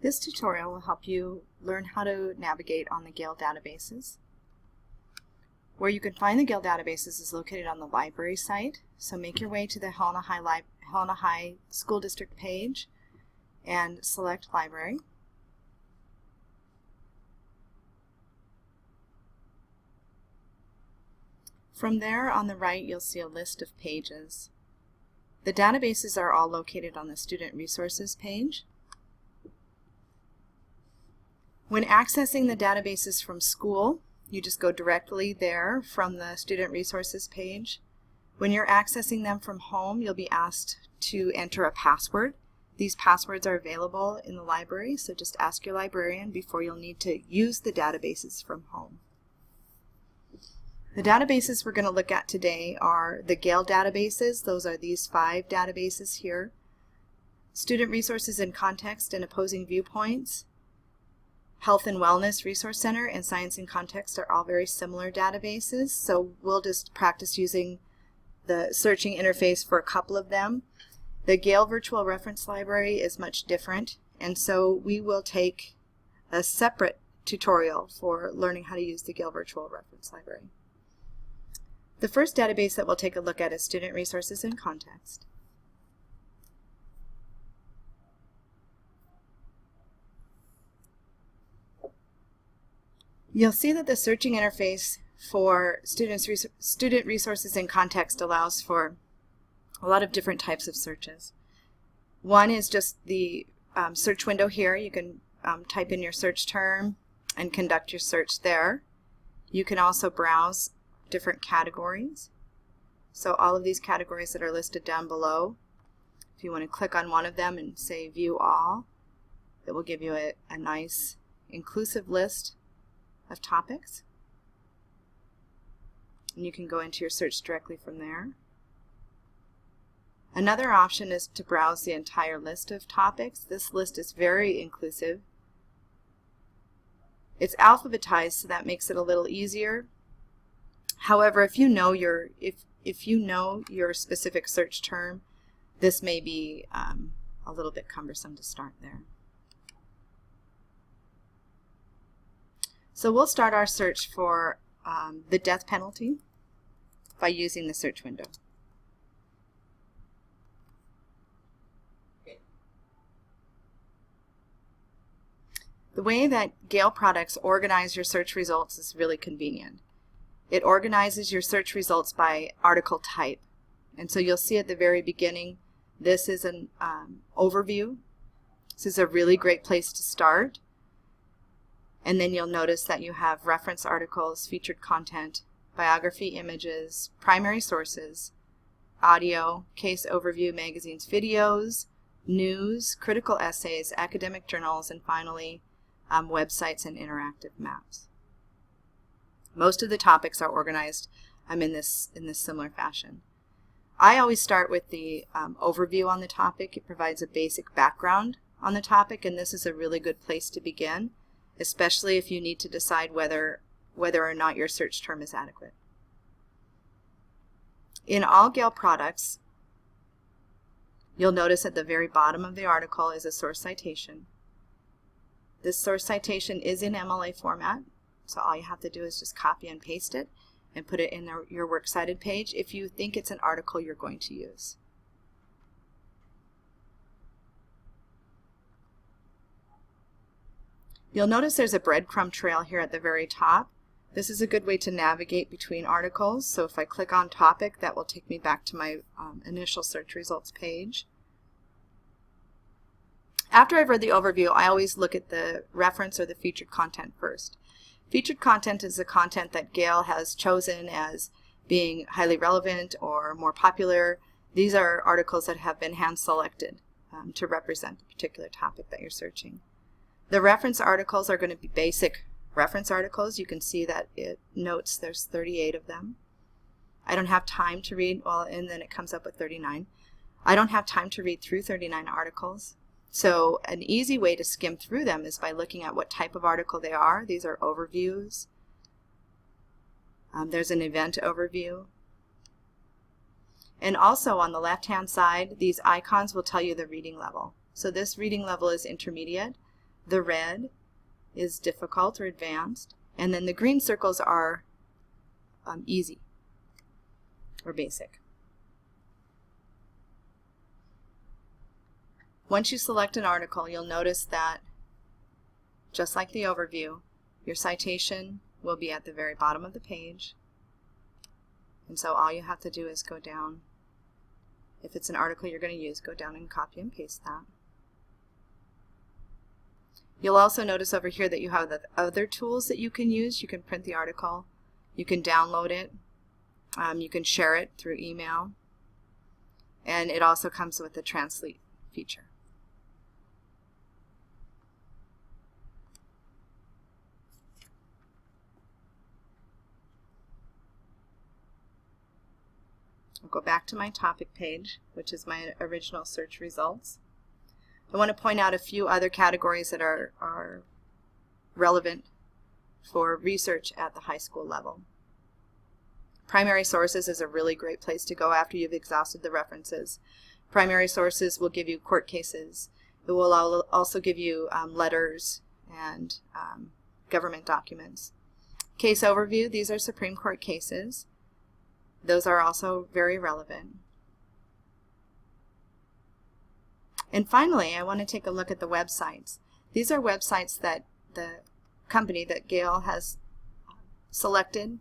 This tutorial will help you learn how to navigate on the Gale databases. Where you can find the Gale databases is located on the library site, so make your way to the Helena High School District page and select Library. From there on the right you'll see a list of pages. The databases are all located on the Student Resources page. When accessing the databases from school, you just go directly there from the Student Resources page. When you're accessing them from home, you'll be asked to enter a password. These passwords are available in the library, so just ask your librarian before you'll need to use the databases from home. The databases we're going to look at today are the Gale databases. Those are these 5 databases here. Student Resources in Context and Opposing Viewpoints, Health and Wellness Resource Center, and Science in Context are all very similar databases, so we'll just practice using the searching interface for a couple of them. The Gale Virtual Reference Library is much different, and so we will take a separate tutorial for learning how to use the Gale Virtual Reference Library. The first database that we'll take a look at is Student Resources in Context. You'll see that the searching interface for Student Resources in Context allows for a lot of different types of searches. One is just the search window here. You can type in your search term and conduct your search there. You can also browse different categories. So all of these categories that are listed down below, if you want to click on one of them and say View All, it will give you a nice inclusive list of topics, and you can go into your search directly from there. Another option is to browse the entire list of topics. This list is very inclusive. It's alphabetized, so that makes it a little easier. However, if you know your specific search term, this may be a little bit cumbersome to start there. So we'll start our search for the death penalty by using the search window. The way that Gale products organize your search results is really convenient. It organizes your search results by article type. And so you'll see at the very beginning, this is an overview. This is a really great place to start. And then you'll notice that you have reference articles, featured content, biography images, primary sources, audio, case overview, magazines, videos, news, critical essays, academic journals, and finally websites and interactive maps. Most of the topics are organized in this similar fashion. I always start with the overview on the topic. It provides a basic background on the topic, and this is a really good place to begin, especially if you need to decide whether or not your search term is adequate. In all Gale products, you'll notice at the very bottom of the article is a source citation. This source citation is in MLA format, so all you have to do is just copy and paste it and put it in your works cited page if you think it's an article you're going to use. You'll notice there's a breadcrumb trail here at the very top. This is a good way to navigate between articles. So if I click on topic, that will take me back to my initial search results page. After I've read the overview, I always look at the reference or the featured content first. Featured content is the content that Gale has chosen as being highly relevant or more popular. These are articles that have been hand-selected to represent a particular topic that you're searching. The reference articles are going to be basic reference articles. You can see that it notes there's 38 of them. I don't have time to read, and then it comes up with 39. I don't have time to read through 39 articles. So an easy way to skim through them is by looking at what type of article they are. These are overviews. There's an event overview. And also on the left-hand side, these icons will tell you the reading level. So this reading level is intermediate. The red is difficult or advanced, and then the green circles are easy or basic. Once you select an article, you'll notice that, just like the overview, your citation will be at the very bottom of the page. And so all you have to do is go down. If it's an article you're going to use, go down and copy and paste that. You'll also notice over here that you have the other tools that you can use. You can print the article, you can download it, you can share it through email, and it also comes with the translate feature. I'll go back to my topic page, which is my original search results. I want to point out a few other categories that are relevant for research at the high school level. Primary sources is a really great place to go after you've exhausted the references. Primary sources will give you court cases. It will also give you letters and government documents. Case overview, these are Supreme Court cases. Those are also very relevant. And finally, I want to take a look at the websites. These are websites that the company, that Gale has selected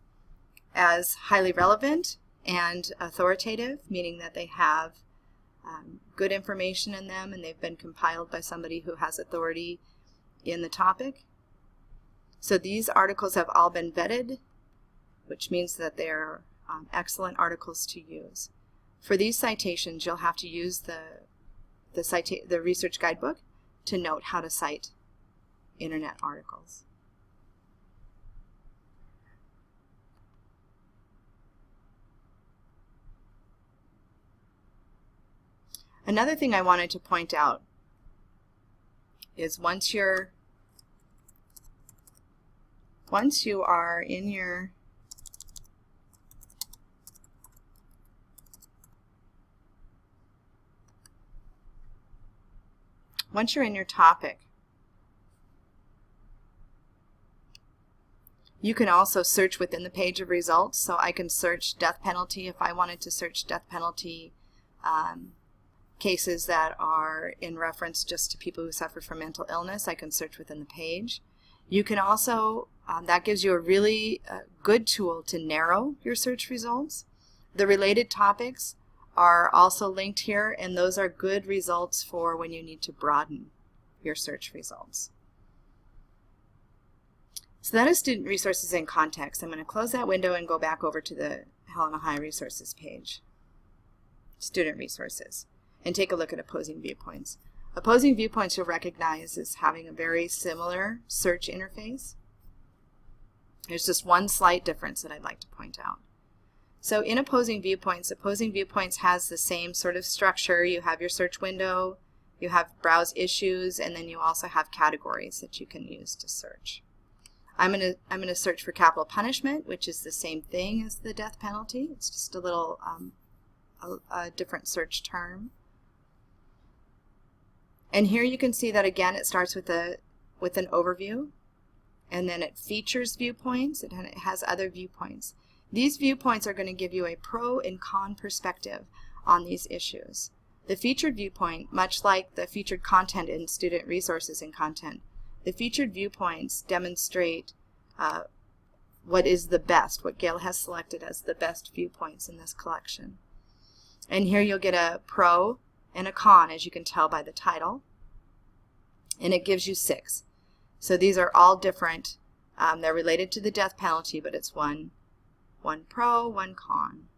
as highly relevant and authoritative, meaning that they have good information in them and they've been compiled by somebody who has authority in the topic. So these articles have all been vetted, which means that they're excellent articles to use. For these citations, you'll have to use the research guidebook to note how to cite internet articles. Another thing I wanted to point out is once you are in your topic, you can also search within the page of results. So I can search death penalty if I wanted to search death penalty cases that are in reference just to people who suffer from mental illness. I can search within the page. You can also, that gives you a really good tool to narrow your search results. The related topics are also linked here, and those are good results for when you need to broaden your search results. So that is student resources and context. I'm going to close that window and go back over to the Helena High resources page, student resources, and take a look at opposing viewpoints. Opposing viewpoints you'll recognize as having a very similar search interface. There's just one slight difference that I'd like to point out. So in opposing viewpoints has the same sort of structure. You have your search window, you have browse issues, and then you also have categories that you can use to search. I'm going to search for capital punishment, which is the same thing as the death penalty. It's just a little a different search term. And here you can see that again it starts with an overview, and then it features viewpoints, and it has other viewpoints. These viewpoints are going to give you a pro and con perspective on these issues. The featured viewpoint, much like the featured content in student resources and content, the featured viewpoints demonstrate what is the best, what Gale has selected as the best viewpoints in this collection. And here you'll get a pro and a con, as you can tell by the title, and it gives you 6. So these are all different. They're related to the death penalty, but it's one pro, one con.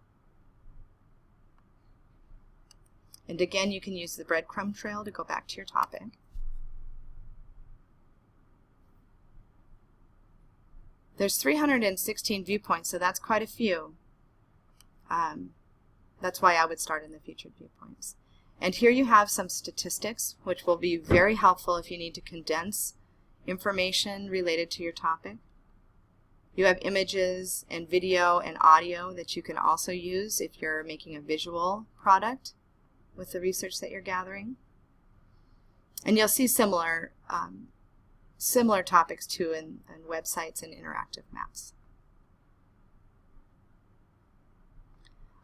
And again, you can use the breadcrumb trail to go back to your topic. There's 316 viewpoints, so that's quite a few. That's why I would start in the featured viewpoints. And here you have some statistics, which will be very helpful if you need to condense information related to your topic. You have images and video and audio that you can also use if you're making a visual product with the research that you're gathering. And you'll see similar similar topics too in websites and interactive maps.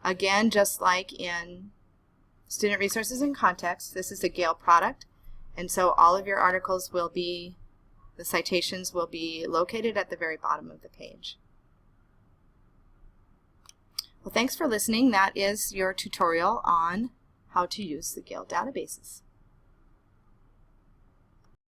Again, just like in Student Resources and Context, this is a Gale product, and so all of your articles will be, the citations will be located at the very bottom of the page. Well, thanks for listening. That is your tutorial on how to use the Gale databases.